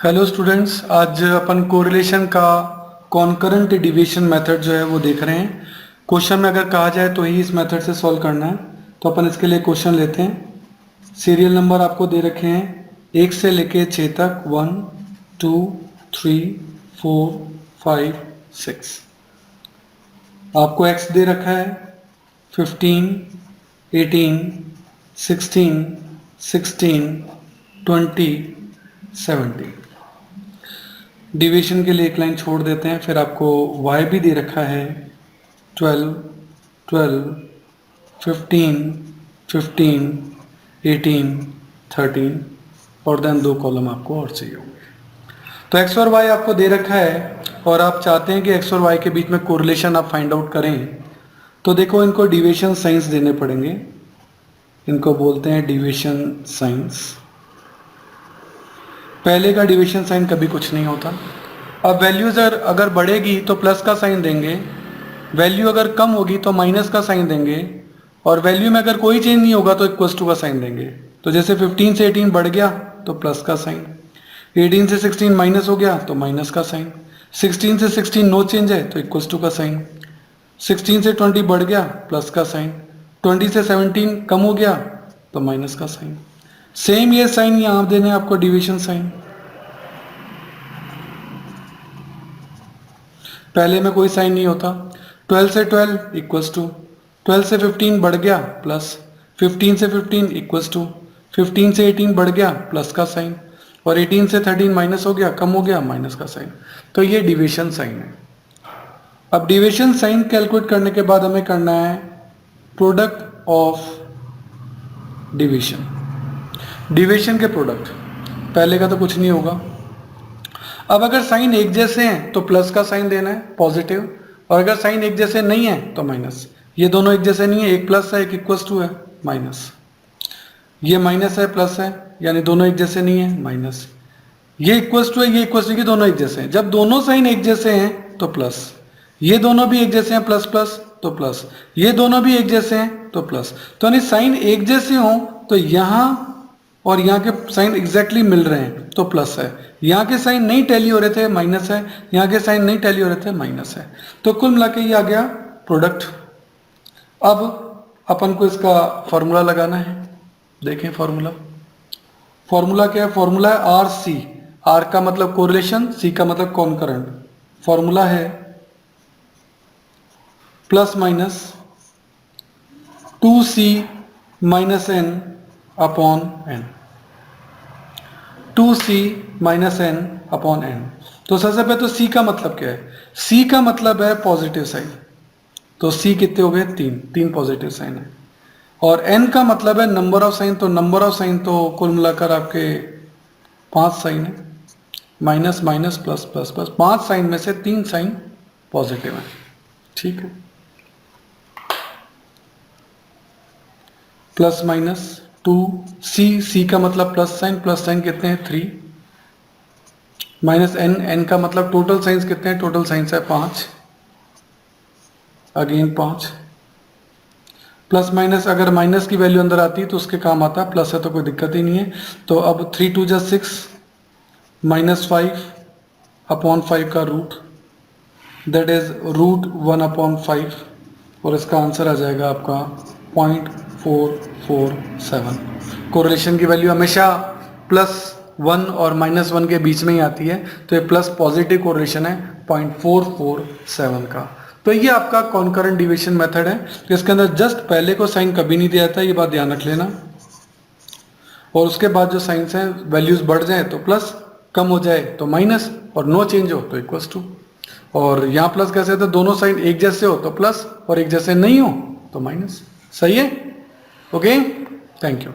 Hello students, आज अपन correlation का concurrent division method जो है वो देख रहे हैं। क्वेश्चन में अगर कहा जाए तो ही इस मेथड से सॉल्व करना है। तो अपन इसके लिए क्वेश्चन लेते हैं। सीरियल नंबर आपको दे रखे हैं 1 से लेके 6 तक, 1 2 3 4 5 6। आपको x दे रखा है 15 18 16 16 20 70। डिवीजन के लिए एक लाइन छोड़ देते हैं। फिर आपको y भी दे रखा है 12 12 15 15 18 13 और देन 2 कॉलम आपको और चाहिए होंगे। तो x और y आपको दे रखा है और आप चाहते हैं कि x और y के बीच में कोरिलेशन आप फाइंड आउट करें। तो देखो, इनको डिवीजन साइंस देने पड़ेंगे। इनको बोलते हैं डिवीजन साइंस। पहले का डिवीजन साइन कभी कुछ नहीं होता। अब वैल्यूज अगर बढ़ेगी तो प्लस का साइन देंगे, वैल्यू अगर कम होगी तो माइनस का साइन देंगे, और वैल्यू में अगर कोई चेंज नहीं होगा तो इक्वल्स टू का साइन देंगे। तो जैसे 15 से 18 बढ़ गया तो प्लस का साइन, 18 से 16 माइनस हो गया तो माइनस का साइन, 16 से 16 नो चेंज है तो इक्वल्स टू का साइन, 16 से 20 बढ़ गया प्लस का साइन, 20 से 17 कम हो गया तो माइनस का साइन। सेम ये साइन यहां देने आपको डिवीजन साइन। पहले में कोई साइन नहीं होता। 12 से 12 इक्वल्स टू, 12 से 15 बढ़ गया प्लस, 15 से 15 इक्वल्स टू, 15 से 18 बढ़ गया प्लस का साइन, और 18 से 13 माइनस हो गया, कम हो गया, माइनस का साइन। तो ये डिवीजन साइन है। अब डिवीजन साइन कैलकुलेट करने के बाद हमें करना है प्रोडक्ट ऑफ डिवीजन। डिवीजन के प्रोडक्ट, पहले का तो कुछ नहीं होगा। अब अगर साइन एक जैसे हैं तो प्लस का साइन देना है पॉजिटिव, और अगर साइन एक जैसे नहीं है तो माइनस। ये दोनों एक जैसे नहीं है, एक प्लस है एक इक्वल्स टू है माइनस। ये माइनस है प्लस है, यानी दोनों एक जैसे नहीं है, माइनस। ये इक्वल्स टू है ये इक्वल्स टू, दोनों एक जैसे हैं। जब दोनों साइन एक जैसे हैं तो प्लस, ये दोनों भी एक जैसे हैं प्लस प्लस तो प्लस, ये दोनों भी एक जैसे हैं तो प्लस। तो यानी साइन एक जैसे हों तो यहां और यहाँ के साइन एग्जैक्टली मिल रहे हैं तो प्लस है, यहाँ के साइन नहीं टैली हो रहे थे माइनस है, यहाँ के साइन नहीं टैली हो रहे थे माइनस है। तो कुल मिला के ये आ गया प्रोडक्ट। अब अपन को इसका फॉर्मूला लगाना है। देखें फॉर्मूला, फॉर्मूला क्या है? फॉर्मूला है आर सी। आर का मतलब कोरिलेशन, सी का मतलब कॉन्करेंट। फॉर्मूला है plus minus 2c minus N upon N, 2c minus N upon N. तो सबसे पहले तो c का मतलब क्या है? c का मतलब है पॉजिटिव साइन। तो c कितने हो गए? 3 पॉजिटिव साइन है। और n का मतलब है नंबर ऑफ साइन। तो नंबर ऑफ साइन तो कुल मिलाकर आपके 5 साइन है। Minus minus plus plus plus, 5 sign में से 3 साइन पॉजिटिव है। ठीक है, प्लस माइनस 2c का मतलब प्लस साइन कितने हैं? 3, माइनस n का मतलब टोटल साइंस कितने हैं? टोटल साइंस है 5, अगेन 5, प्लस माइनस अगर माइनस की वैल्यू अंदर आती है तो उसके काम आता है, प्लस है तो कोई दिक्कत ही नहीं है। तो अब 3 2 जा 6 माइनस 5 अपॉन 5 का root, that is root 1 upon 5, और इसका आंसर आ जाएगा आपका 0.447। कोरिलेशन की वैल्यू हमेशा +1 और -1 के बीच में ही आती है, तो ये प्लस पॉजिटिव कोरिलेशन है 0.447 का। तो ये आपका कॉन्करेंट डिवीजन मेथड है। तो इसके अंदर जस्ट पहले को साइन कभी नहीं दिया था, ये बात ध्यान रख लेना। और उसके बाद जो साइंस हैं, वैल्यूज बढ़ जाए तो प्लस, कम हो जाए तो माइनस, और नो चेंज हो तो इक्वल्स टू। और यहाँ प्लस कैसे होता है? दोनों साइन एक जैसे हो तो प्लस, और एक जैसे नहीं हो तो माइनस। सही है? Okay, thank you.